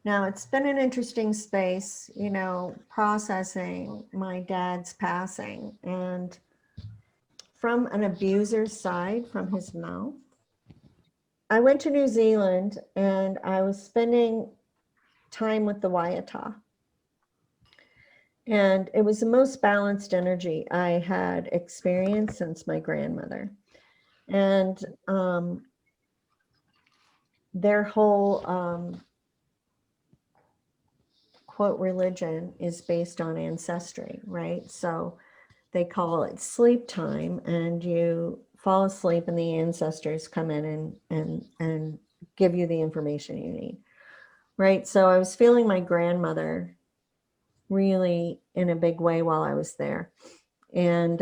Now, it's been an interesting space, you know, processing my dad's passing, and from an abuser's side, from his mouth. I went to New Zealand and I was spending time with the Waiata. And it was the most balanced energy I had experienced since my grandmother. And their whole quote religion is based on ancestry, right? So they call it sleep time, and you fall asleep and the ancestors come in and give you the information you need, right? So I was feeling my grandmother really in a big way while I was there. And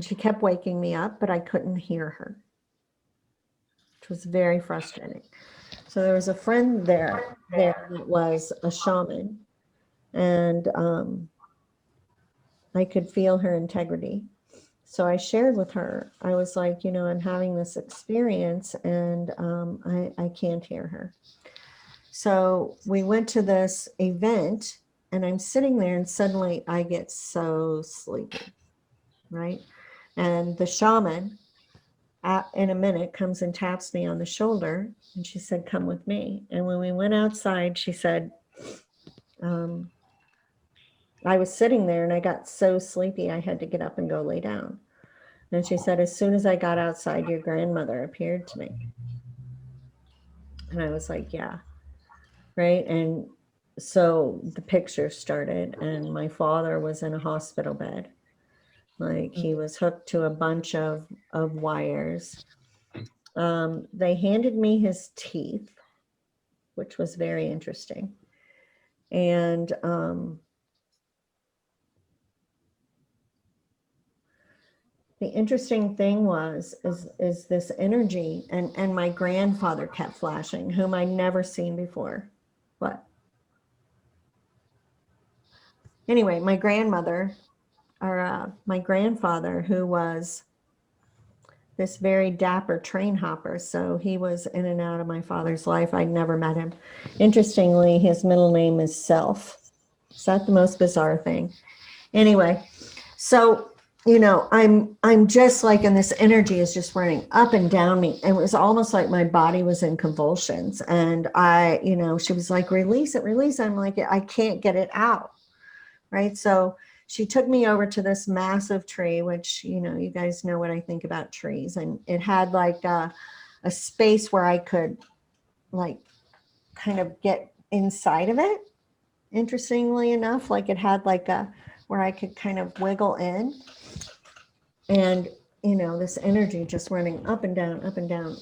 she kept waking me up, but I couldn't hear her, which was very frustrating. So there was a friend there that was a shaman, and I could feel her integrity. So I shared with her, I was like, you know, I'm having this experience and I can't hear her. So we went to this event and I'm sitting there and suddenly I get so sleepy, right? And the shaman in a minute comes and taps me on the shoulder and she said, come with me. And when we went outside, she said, I was sitting there and I got so sleepy, I had to get up and go lay down. And she said, as soon as I got outside, your grandmother appeared to me. And I was like, yeah, right. And so the picture started, and my father was in a hospital bed. Like he was hooked to a bunch of wires. They handed me his teeth, which was very interesting. And the interesting thing is this energy, and my grandfather kept flashing, whom I'd never seen before. What? Anyway, my grandmother, or my grandfather, who was this very dapper train hopper, so he was in and out of my father's life. I'd never met him. Interestingly, his middle name is Self. Is that the most bizarre thing? Anyway, so you know, I'm just like, and this energy is just running up and down me. It was almost like my body was in convulsions. And I, you know, she was like, release it, release it. I'm like, I can't get it out. Right. So she took me over to this massive tree, which, you know, you guys know what I think about trees. And it had like a space where I could like kind of get inside of it. Interestingly enough, like it had like where I could kind of wiggle in. And, you know, this energy just running up and down, up and down.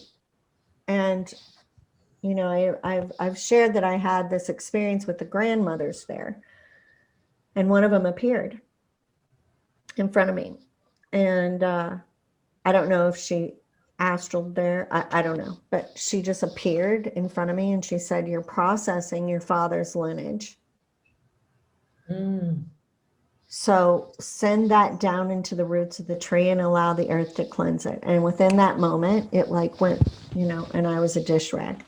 And, you know, I've shared that I had this experience with the grandmothers there. And one of them appeared in front of me. And I don't know if she astraled there. I don't know. But she just appeared in front of me and she said, you're processing your father's lineage. So send that down into the roots of the tree and allow the earth to cleanse it. And within that moment, it like went, you know, and I was a dish rag.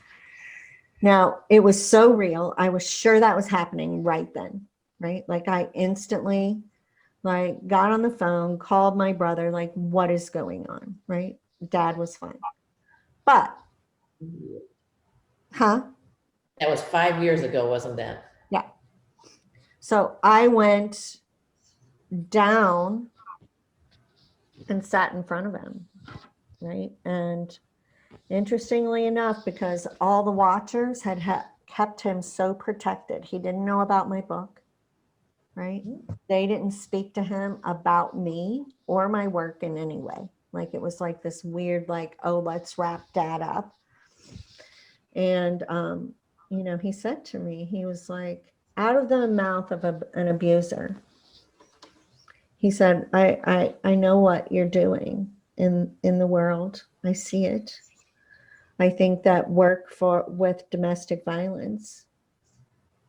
Now, it was so real. I was sure that was happening right then, right? Like I instantly like got on the phone, called my brother, like, what is going on, right? Dad was fine. But, That was 5 years ago, wasn't that? Yeah. So I went down and sat in front of him, right? And interestingly enough, because all the watchers had kept him so protected, he didn't know about my book, right? They didn't speak to him about me or my work in any way. Like it was like this weird, like, oh, let's wrap Dad up. And, you know, he said to me, he was like, out of the mouth of an abuser, he said, I know what you're doing in the world. I see it. I think that work with domestic violence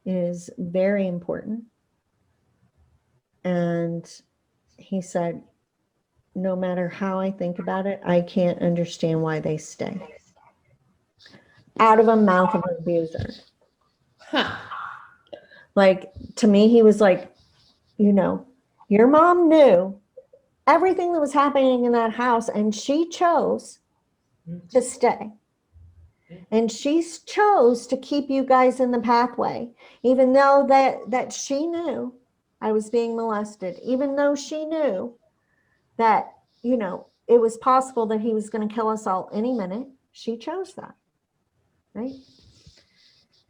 is very important. And he said, no matter how I think about it, I can't understand why they stay. out of a mouth of an abuser. Huh. Like, to me, he was like, your mom knew everything that was happening in that house, and she chose to stay. And she chose to keep you guys in the pathway, even though that she knew I was being molested, even though she knew that, it was possible that he was going to kill us all any minute. She chose that, right?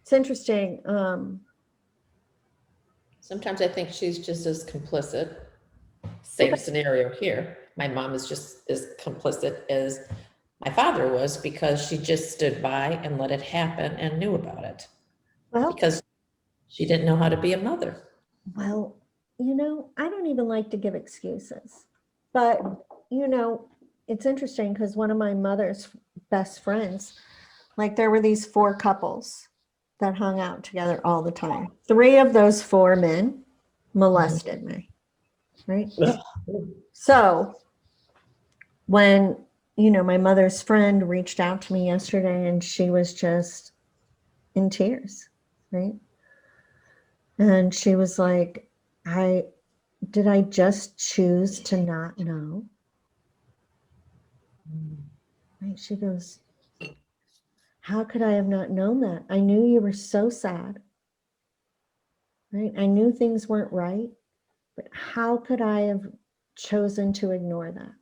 It's interesting. Sometimes I think she's just as complicit. Same scenario here. My mom is just as complicit as my father was, because she just stood by and let it happen and knew about it. Well, Because she didn't know how to be a mother. well, I don't even like to give excuses, but it's interesting because one of my mother's best friends, like, there were these 4 couples that hung out together all the time. 3 of those 4 men molested me, right? So when, my mother's friend reached out to me yesterday, and she was just in tears, right? And she was like, did I just choose to not know? Right? She goes, how could I have not known that? I knew you were so sad, right? I knew things weren't right, but how could I have chosen to ignore that?